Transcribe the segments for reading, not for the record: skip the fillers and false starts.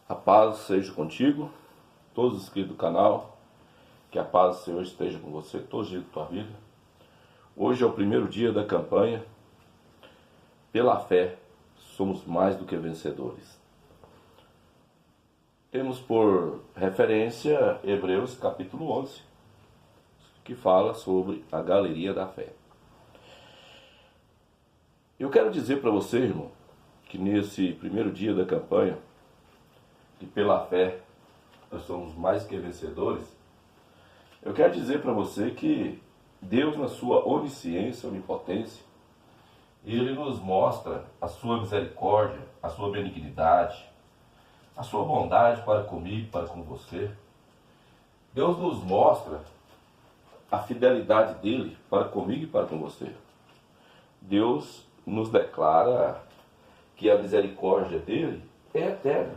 A paz seja contigo, todos os inscritos do canal, que a paz do Senhor esteja com você todos os dias da tua vida. Hoje é o primeiro dia da campanha. Pela fé, somos mais do que vencedores. Temos por referência Hebreus capítulo 11, que fala sobre a galeria da fé. Eu quero dizer para você, irmão, que nesse primeiro dia da campanha, que pela fé nós somos mais que vencedores, eu quero dizer para você que Deus, na sua onisciência, onipotência, Ele nos mostra a sua misericórdia, a sua benignidade, a sua bondade para comigo, para com você. Deus nos mostra a fidelidade dele para comigo e para com você. Deus nos declara que a misericórdia dele é eterna.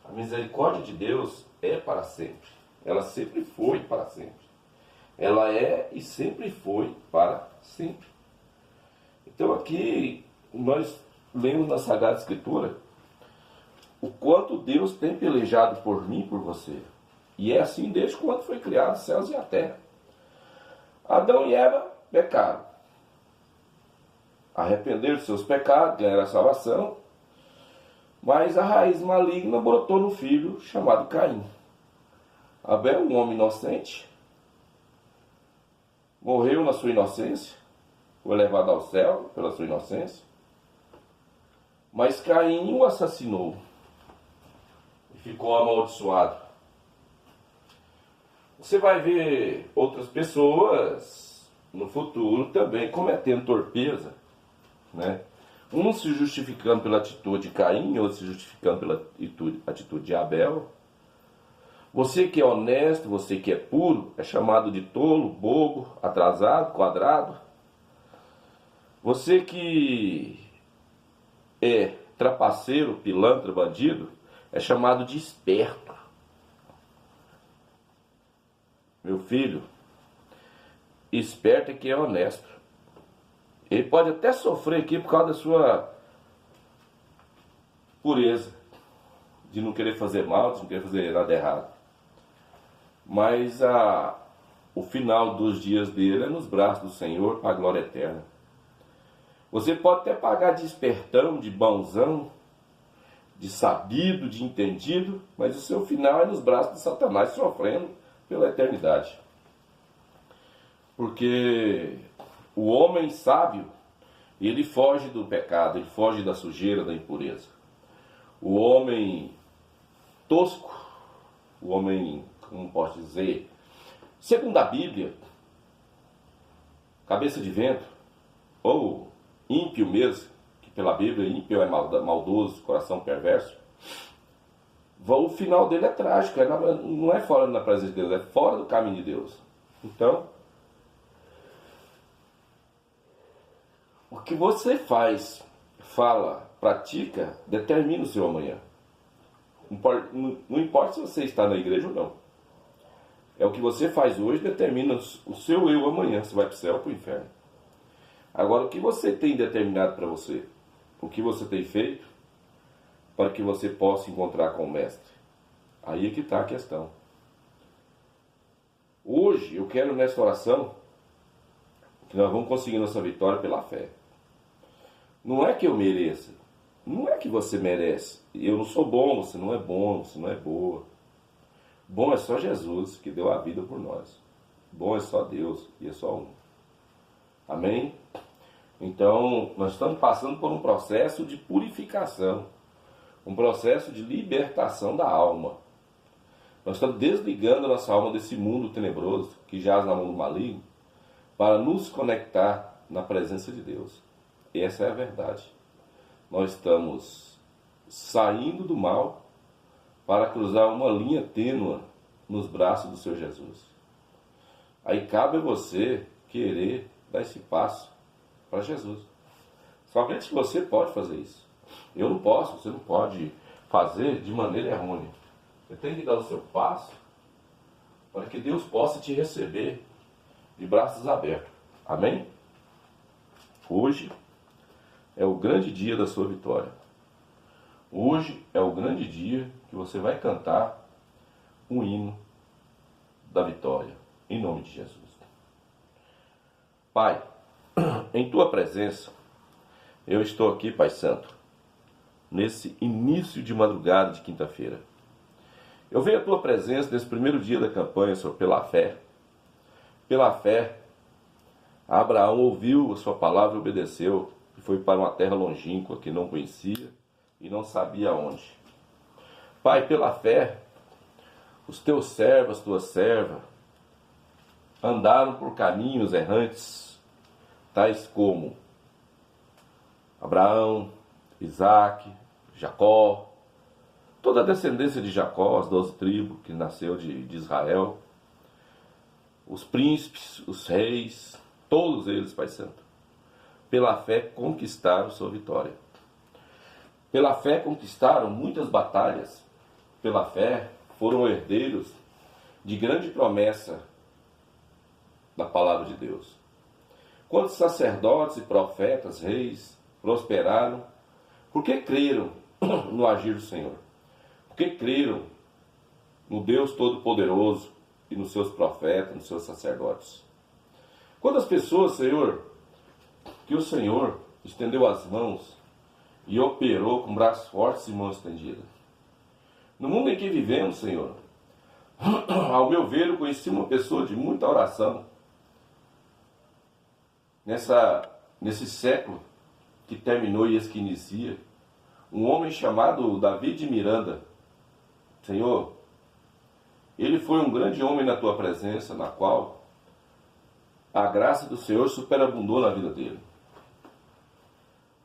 A misericórdia de Deus é para sempre. Ela sempre foi para sempre. Ela é e sempre foi para sempre. Então aqui nós lemos na Sagrada Escritura o quanto Deus tem pelejado por mim e por você. E é assim desde quando foi criado os céus e a terra. Adão e Eva pecaram. Arrependeram de seus pecados, ganharam a salvação. Mas a raiz maligna brotou no filho chamado Caim. Abel, um homem inocente, morreu na sua inocência, foi levado ao céu pela sua inocência. Mas Caim o assassinou e ficou amaldiçoado. Você vai ver outras pessoas no futuro também cometendo torpeza, né? Um se justificando pela atitude de Caim, outro se justificando pela atitude de Abel. Você que é honesto, você que é puro, é chamado de tolo, bobo, atrasado, quadrado. Você que é trapaceiro, pilantra, bandido, é chamado de esperto. Meu filho, esperto é quem é honesto. Ele pode até sofrer aqui por causa da sua pureza, de não querer fazer mal, de não querer fazer nada errado. Mas o final dos dias dele é nos braços do Senhor para a glória eterna. Você pode até pagar de espertão, de bonzão, de sabido, de entendido, mas o seu final é nos braços de Satanás, sofrendo pela eternidade. Porque o homem sábio, ele foge do pecado, ele foge da sujeira, da impureza. O homem tosco, o homem, como posso dizer, segundo a Bíblia, cabeça de vento, ou ímpio mesmo, que pela Bíblia ímpio é maldoso, coração perverso, o final dele é trágico, não é fora da presença de Deus, é fora do caminho de Deus. Então, o que você faz, fala, pratica, determina o seu amanhã. Não importa se você está na igreja ou não. É o que você faz hoje determina o seu eu amanhã, se vai para o céu ou para o inferno. Agora, o que você tem determinado para você? O que você tem feito para que você possa encontrar com o Mestre? Aí é que está a questão. Hoje, eu quero nessa oração que nós vamos conseguir nossa vitória pela fé. Não é que eu mereça. Não é que você merece. Eu não sou bom, você não é bom, você não é boa. Bom é só Jesus que deu a vida por nós. Bom é só Deus e é só um. Amém? Então, nós estamos passando por um processo de purificação. Um processo de libertação da alma. Nós estamos desligando a nossa alma desse mundo tenebroso que jaz na mão do maligno para nos conectar na presença de Deus. Essa é a verdade. Nós estamos saindo do mal para cruzar uma linha tênue nos braços do Senhor Jesus. Aí cabe a você querer dar esse passo para Jesus. Somente você pode fazer isso. Eu não posso, você não pode fazer de maneira errônea. Você tem que dar o seu passo para que Deus possa te receber de braços abertos. Amém? Hoje é o grande dia da sua vitória. Hoje é o grande dia que você vai cantar um hino da vitória, em nome de Jesus. Pai, em Tua presença, eu estou aqui, Pai Santo, nesse início de madrugada de quinta-feira. Eu venho à Tua presença nesse primeiro dia da campanha, Senhor, pela fé. Pela fé, Abraão ouviu a Sua palavra e obedeceu, e foi para uma terra longínqua que não conhecia e não sabia onde. Pai, pela fé, os Teus servos, as Tuas servas, andaram por caminhos errantes, tais como Abraão, Isaac, Jacó, toda a descendência de Jacó, as 12 tribos que nasceu de Israel, os príncipes, os reis, todos eles, Pai Santo, pela fé conquistaram sua vitória. Pela fé conquistaram muitas batalhas. Pela fé foram herdeiros de grande promessa da palavra de Deus. Quantos sacerdotes e profetas, reis, prosperaram, porque creram no agir do Senhor. Porque creram no Deus Todo-Poderoso e nos seus profetas, nos seus sacerdotes. Quantas pessoas, Senhor, que o Senhor estendeu as mãos e operou com braços fortes e mãos estendidas. No mundo em que vivemos, Senhor, ao meu ver, eu conheci uma pessoa de muita oração. Nesse século que terminou e esse que inicia, um homem chamado Davi de Miranda. Senhor, ele foi um grande homem na Tua presença, na qual a graça do Senhor superabundou na vida dele.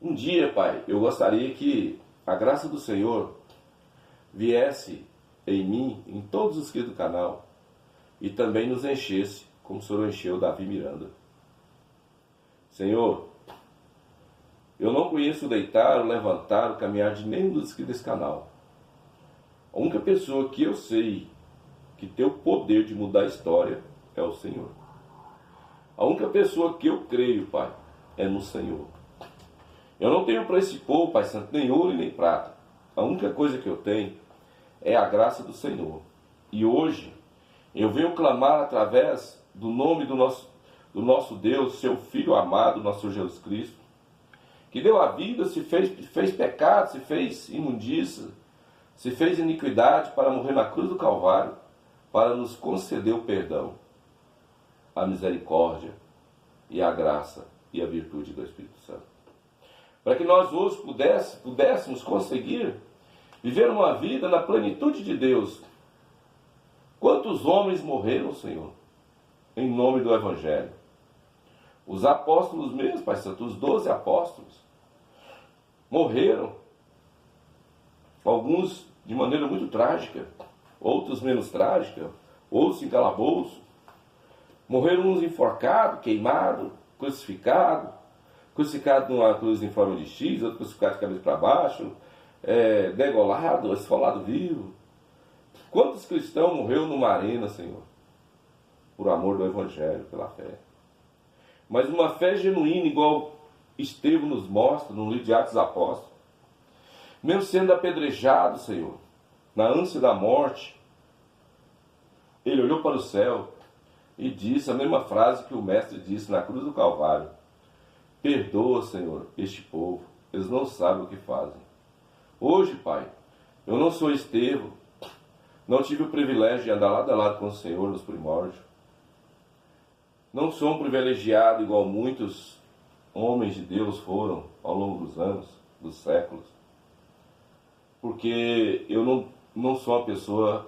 Um dia, Pai, eu gostaria que a graça do Senhor viesse em mim, em todos os inscritos do canal, e também nos enchesse, como o Senhor encheu Davi Miranda. Senhor, eu não conheço o deitar, o levantar, o caminhar de nenhum dos inscritos desse canal. A única pessoa que eu sei que tem o poder de mudar a história é o Senhor. A única pessoa que eu creio, Pai, é no Senhor. Eu não tenho para esse povo, Pai Santo, nem ouro e nem prata. A única coisa que eu tenho é a graça do Senhor. E hoje eu venho clamar através do nome do nosso Deus, seu Filho amado, nosso Senhor Jesus Cristo, que deu a vida, se fez pecado, se fez imundícia, se fez iniquidade para morrer na cruz do Calvário, para nos conceder o perdão, a misericórdia e a graça e a virtude do Espírito Santo. Para que nós hoje pudéssemos conseguir viver uma vida na plenitude de Deus. Quantos homens morreram, Senhor, em nome do Evangelho? Os apóstolos mesmo, Pai Santo, os 12 apóstolos, morreram. Alguns de maneira muito trágica, outros menos trágica, outros em calabouço. Morreram uns enforcados, queimados, crucificados numa cruz em forma de X, outro crucificado de cabeça para baixo, degolado, esfolado vivo. Quantos cristãos morreram numa arena, Senhor? Por amor do Evangelho, pela fé. Mas uma fé genuína, igual Estevão nos mostra no livro de Atos dos Apóstolos. Mesmo sendo apedrejado, Senhor, na ânsia da morte, ele olhou para o céu e disse a mesma frase que o Mestre disse na cruz do Calvário: perdoa, Senhor, este povo, eles não sabem o que fazem. Hoje, Pai, eu não sou Estevão, não tive o privilégio de andar lado a lado com o Senhor nos primórdios. Não sou um privilegiado igual muitos homens de Deus foram ao longo dos anos, dos séculos. Porque eu não sou uma pessoa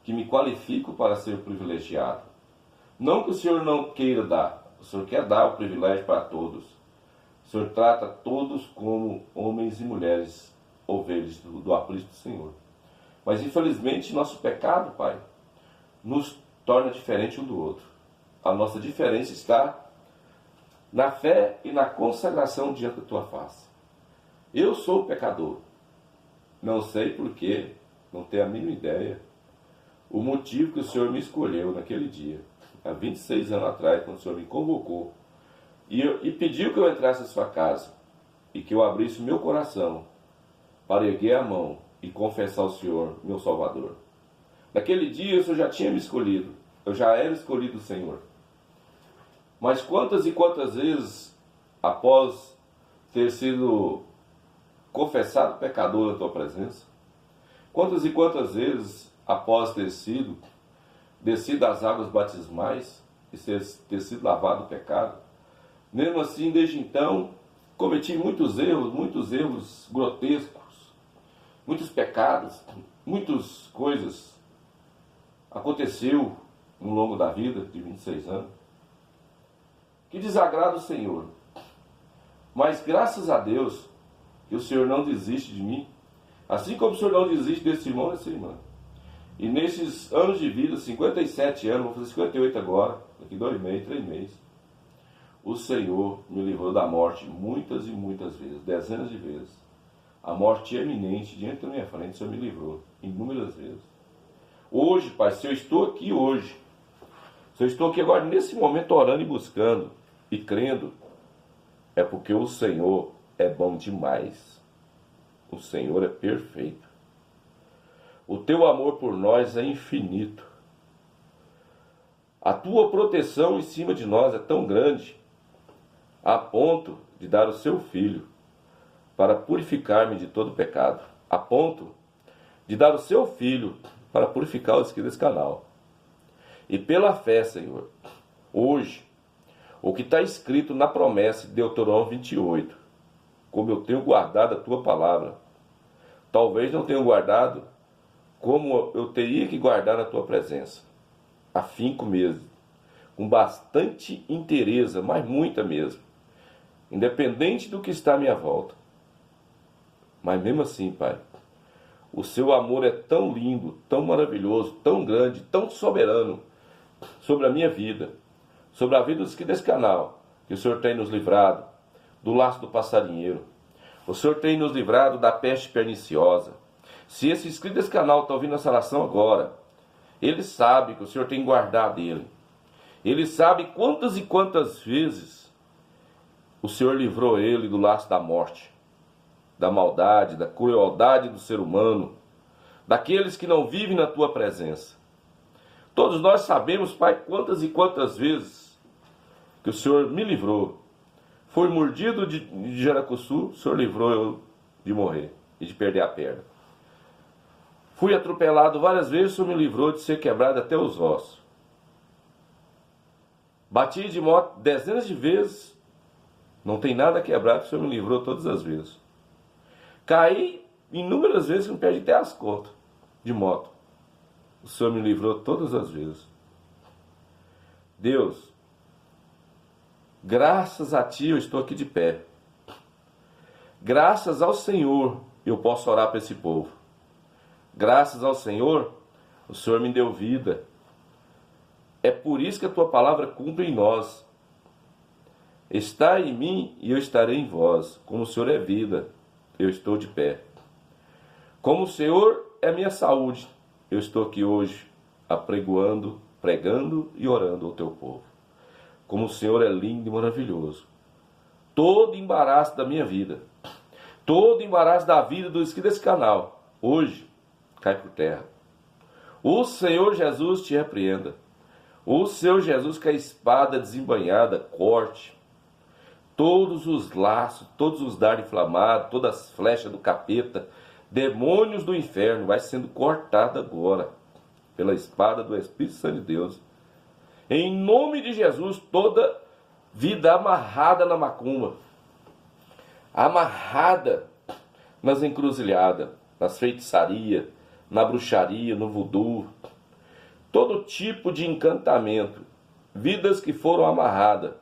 que me qualifico para ser privilegiado. Não que o Senhor não queira dar, o Senhor quer dar o privilégio para todos. O Senhor trata todos como homens e mulheres, ovelhas do aprisco do Senhor. Mas infelizmente nosso pecado, Pai, nos torna diferente um do outro. A nossa diferença está na fé e na consagração diante da Tua face. Eu sou pecador. Não sei porquê, não tenho a mínima ideia. O motivo que o Senhor me escolheu naquele dia, há 26 anos atrás, quando o Senhor me convocou e pediu que eu entrasse na sua casa e que eu abrisse o meu coração para erguer a mão e confessar ao Senhor, meu Salvador. Naquele dia o Senhor já tinha me escolhido, eu já era escolhido do Senhor. Mas quantas e quantas vezes, após ter sido confessado pecador na tua presença, quantas e quantas vezes, após ter sido descido às águas batismais e ter sido lavado do pecado, mesmo assim, desde então, cometi muitos erros grotescos, muitos pecados, muitas coisas aconteceu no longo da vida de 26 anos que desagrada o Senhor. Mas graças a Deus que o Senhor não desiste de mim, assim como o Senhor não desiste desse irmão e dessa irmã. E nesses anos de vida, 57 anos, vou fazer 58 agora, daqui 2 meses, 3 meses, o Senhor me livrou da morte muitas e muitas vezes, dezenas de vezes. A morte eminente diante da minha frente, o Senhor me livrou inúmeras vezes. Hoje, Pai, se eu estou aqui hoje, se eu estou aqui agora nesse momento orando e buscando e crendo, é porque o Senhor é bom demais. O Senhor é perfeito. O teu amor por nós é infinito. A tua proteção em cima de nós é tão grande, a ponto de dar o seu Filho para purificar-me de todo pecado, a ponto de dar o seu Filho para purificar os que desse canal. E pela fé, Senhor, hoje, o que está escrito na promessa de Deuteronômio 28, como eu tenho guardado a tua palavra, talvez não tenha guardado como eu teria que guardar na tua presença, afinco mesmo, com bastante inteireza, mas muita mesmo, independente do que está à minha volta. Mas mesmo assim, Pai, o seu amor é tão lindo, tão maravilhoso, tão grande, tão soberano sobre a minha vida, sobre a vida dos que desse canal, que o Senhor tem nos livrado do laço do passarinheiro. O Senhor tem nos livrado da peste perniciosa. Se esse inscrito desse canal está ouvindo essa oração agora, ele sabe que o Senhor tem guardado ele. Ele sabe quantas e quantas vezes o Senhor livrou ele do laço da morte, da maldade, da crueldade do ser humano, daqueles que não vivem na tua presença. Todos nós sabemos, Pai, quantas e quantas vezes que o Senhor me livrou. Fui mordido de jaracuçu, o Senhor livrou eu de morrer e de perder a perna. Fui atropelado várias vezes, o Senhor me livrou de ser quebrado até os ossos. Bati de moto dezenas de vezes, não tem nada quebrado, o Senhor me livrou todas as vezes. Caí inúmeras vezes, não perdi até as contas de moto. O Senhor me livrou todas as vezes. Deus, graças a Ti eu estou aqui de pé. Graças ao Senhor eu posso orar para esse povo. Graças ao Senhor, o Senhor me deu vida. É por isso que a Tua palavra cumpre em nós. Está em mim e eu estarei em vós. Como o Senhor é vida, eu estou de pé. Como o Senhor é minha saúde, eu estou aqui hoje apregoando, pregando e orando ao Teu povo. Como o Senhor é lindo e maravilhoso. Todo embaraço da minha vida, todo embaraço da vida dos que desse canal, hoje, cai por terra. O Senhor Jesus te repreenda. O Senhor Jesus, com a espada desembainhada, corte todos os laços, todos os dardos inflamados, todas as flechas do capeta, demônios do inferno, vai sendo cortado agora pela espada do Espírito Santo de Deus. Em nome de Jesus, toda vida amarrada na macumba, amarrada nas encruzilhadas, nas feitiçarias, na bruxaria, no voodoo, todo tipo de encantamento, vidas que foram amarradas,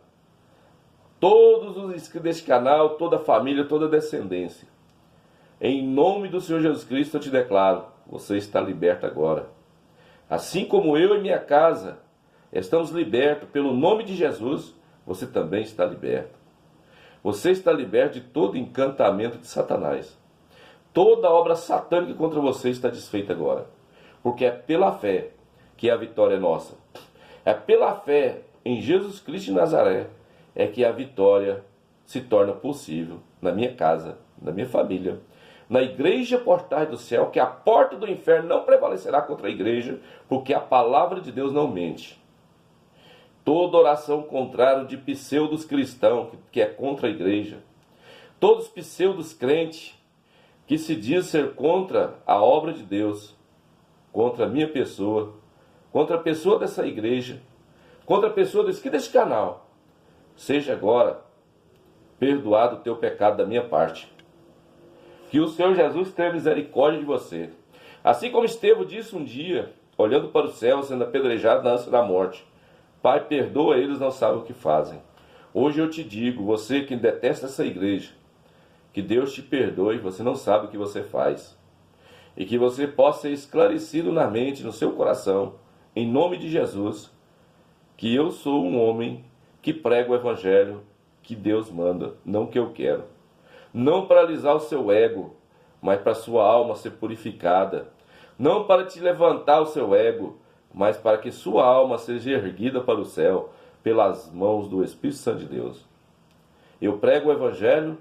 todos os inscritos deste canal, toda a família, toda a descendência. Em nome do Senhor Jesus Cristo eu te declaro, você está liberto agora. Assim como eu e minha casa estamos libertos pelo nome de Jesus, você também está liberto. Você está liberto de todo encantamento de Satanás. Toda obra satânica contra você está desfeita agora. Porque é pela fé que a vitória é nossa. É pela fé em Jesus Cristo de Nazaré é que a vitória se torna possível na minha casa, na minha família, na igreja portais do céu, que a porta do inferno não prevalecerá contra a igreja, porque a palavra de Deus não mente. Toda oração contrária de pseudos cristãos, que é contra a igreja, todos pseudos crentes, que se diz ser contra a obra de Deus, contra a minha pessoa, contra a pessoa dessa igreja, contra a pessoa desse canal, seja agora perdoado o teu pecado da minha parte. Que o Senhor Jesus tenha misericórdia de você. Assim como Estevão disse um dia, olhando para o céu, sendo apedrejado na ânsia da morte: Pai, perdoa eles, não sabem o que fazem. Hoje eu te digo, você que detesta essa igreja, que Deus te perdoe, você não sabe o que você faz. E que você possa ser esclarecido na mente, no seu coração, em nome de Jesus, que eu sou um homem que prega o evangelho que Deus manda, não que eu quero. Não para alisar o seu ego, mas para a sua alma ser purificada. Não para te levantar o seu ego, mas para que sua alma seja erguida para o céu pelas mãos do Espírito Santo de Deus. Eu prego o evangelho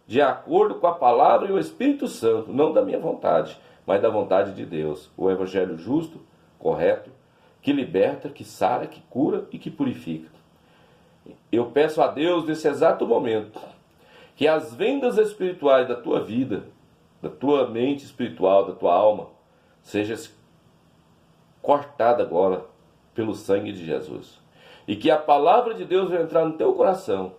de acordo com a palavra e o Espírito Santo, não da minha vontade, mas da vontade de Deus. O evangelho justo, correto, que liberta, que sara, que cura e que purifica. Eu peço a Deus nesse exato momento que as vendas espirituais da tua vida, da tua mente espiritual, da tua alma, seja cortada agora pelo sangue de Jesus. E que a palavra de Deus venha entrar no teu coração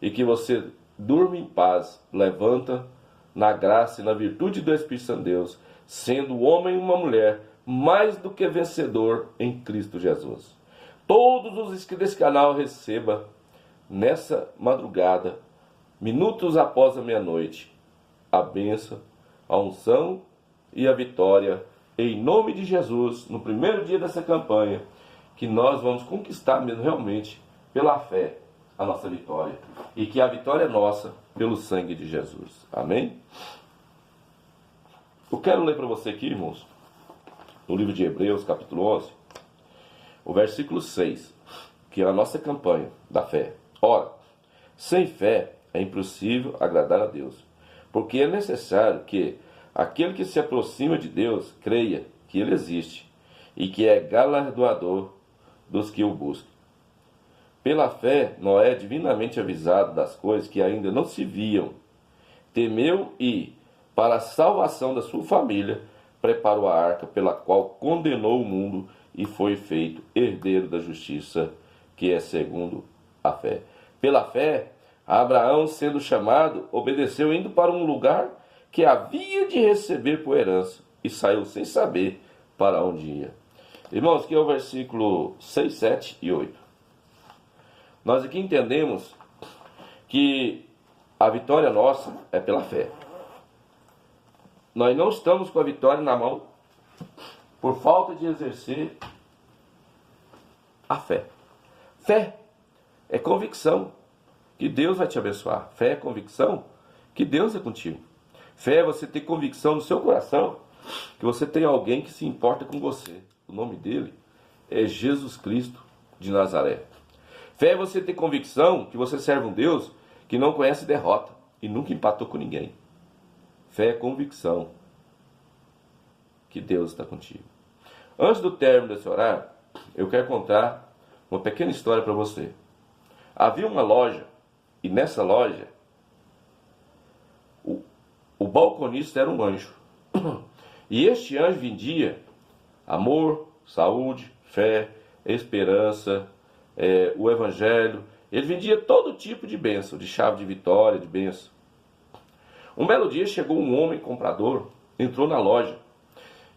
e que você durma em paz, levanta na graça e na virtude do Espírito Santo de Deus, sendo homem e uma mulher mais do que vencedor em Cristo Jesus. Todos os inscritos desse canal receba nessa madrugada, minutos após a meia-noite, a bênção, a unção e a vitória, em nome de Jesus, no primeiro dia dessa campanha, que nós vamos conquistar mesmo realmente, pela fé, a nossa vitória. E que a vitória é nossa, pelo sangue de Jesus. Amém? Eu quero ler para você aqui, irmãos, no livro de Hebreus, capítulo 11, o versículo 6, que é a nossa campanha da fé. Ora, sem fé é impossível agradar a Deus, porque é necessário que aquele que se aproxima de Deus creia que Ele existe e que é galardoador dos que o buscam. Pela fé, Noé, divinamente avisado das coisas que ainda não se viam, temeu e, para a salvação da sua família, preparou a arca pela qual condenou o mundo e foi feito herdeiro da justiça, que é segundo a fé. Pela fé, Abraão, sendo chamado, obedeceu indo para um lugar que havia de receber por herança e saiu sem saber para onde ia. Irmãos, aqui é o versículo 6, 7 e 8. Nós aqui entendemos que a vitória nossa é pela fé. Nós não estamos com a vitória na mão por falta de exercer a fé. Fé é convicção que Deus vai te abençoar. Fé é convicção que Deus é contigo. Fé é você ter convicção no seu coração que você tem alguém que se importa com você. O nome dele é Jesus Cristo de Nazaré. Fé é você ter convicção que você serve um Deus que não conhece derrota e nunca empatou com ninguém. Fé é convicção que Deus está contigo. Antes do término desse horário, eu quero contar uma pequena história para você. Havia uma loja, e nessa loja, o balconista era um anjo. E este anjo vendia amor, saúde, fé, esperança, o evangelho. Ele vendia todo tipo de bênção, de chave de vitória, de bênção. Um belo dia chegou um homem comprador, entrou na loja.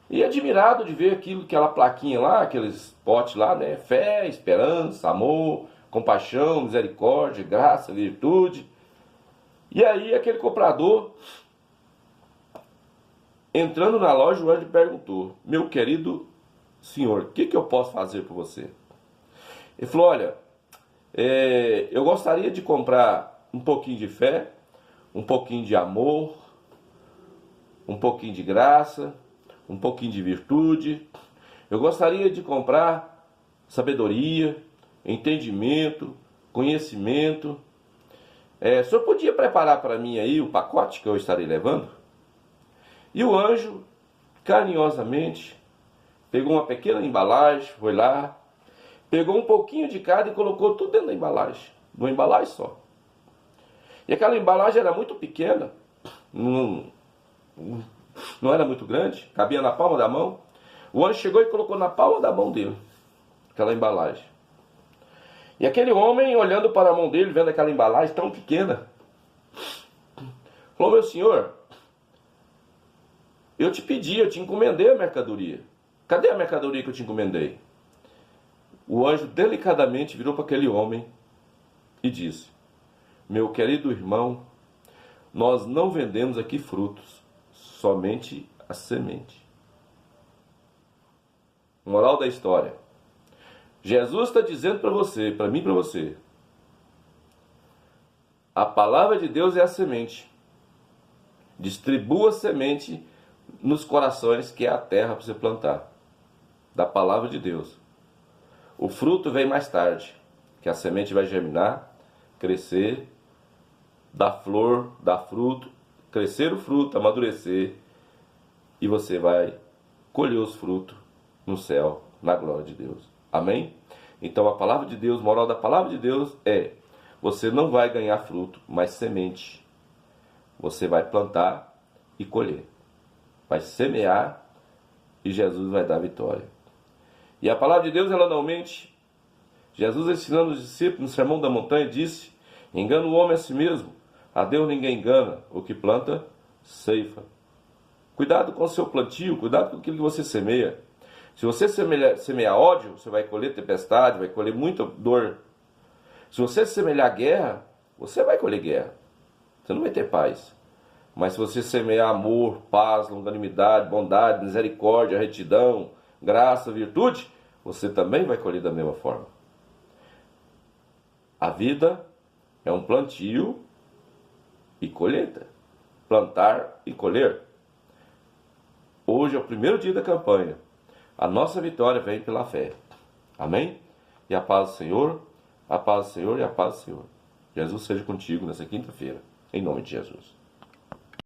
E admirado de ver aquela plaquinha lá, aqueles potes lá, né? Fé, esperança, amor, compaixão, misericórdia, graça, virtude. E aí aquele comprador, entrando na loja, o anjo perguntou: meu querido senhor, o que eu posso fazer por você? Ele falou: olha, eu gostaria de comprar um pouquinho de fé, um pouquinho de amor, um pouquinho de graça, um pouquinho de virtude. Eu gostaria de comprar sabedoria, entendimento, conhecimento. O senhor podia preparar para mim aí o pacote que eu estarei levando? E o anjo, carinhosamente, pegou uma pequena embalagem, foi lá, pegou um pouquinho de cada e colocou tudo dentro da embalagem. Numa embalagem só. E aquela embalagem era muito pequena, não era muito grande, cabia na palma da mão. O anjo chegou e colocou na palma da mão dele aquela embalagem. E aquele homem, olhando para a mão dele, vendo aquela embalagem tão pequena, falou: meu senhor, eu te encomendei a mercadoria. Cadê a mercadoria que eu te encomendei? O anjo delicadamente virou para aquele homem e disse: meu querido irmão, nós não vendemos aqui frutos, somente a semente. Moral da história: Jesus está dizendo para você, para mim e para você, a palavra de Deus é a semente. Distribua a semente nos corações, que é a terra para você plantar, da palavra de Deus. O fruto vem mais tarde, que a semente vai germinar, crescer, dar flor, dar fruto, crescer o fruto, amadurecer, e você vai colher os frutos no céu, na glória de Deus. Amém? Então a palavra de Deus, moral da palavra de Deus é: você não vai ganhar fruto, mas semente. Você vai plantar e colher. Vai semear e Jesus vai dar vitória. E a palavra de Deus, ela não mente. Jesus, ensinando os discípulos no Sermão da Montanha, disse: engana o homem a si mesmo, a Deus ninguém engana, o que planta, ceifa. Cuidado com o seu plantio, cuidado com aquilo que você semeia. Se você semear ódio, você vai colher tempestade, vai colher muita dor. Se você semear guerra, você vai colher guerra. Você não vai ter paz. Mas se você semear amor, paz, longanimidade, bondade, misericórdia, retidão, graça, virtude, você também vai colher da mesma forma. A vida é um plantio e colheita. Plantar e colher. Hoje é o primeiro dia da campanha. A nossa vitória vem pela fé. Amém? E a paz do Senhor, a paz do Senhor e a paz do Senhor. Jesus seja contigo nessa quinta-feira. Em nome de Jesus.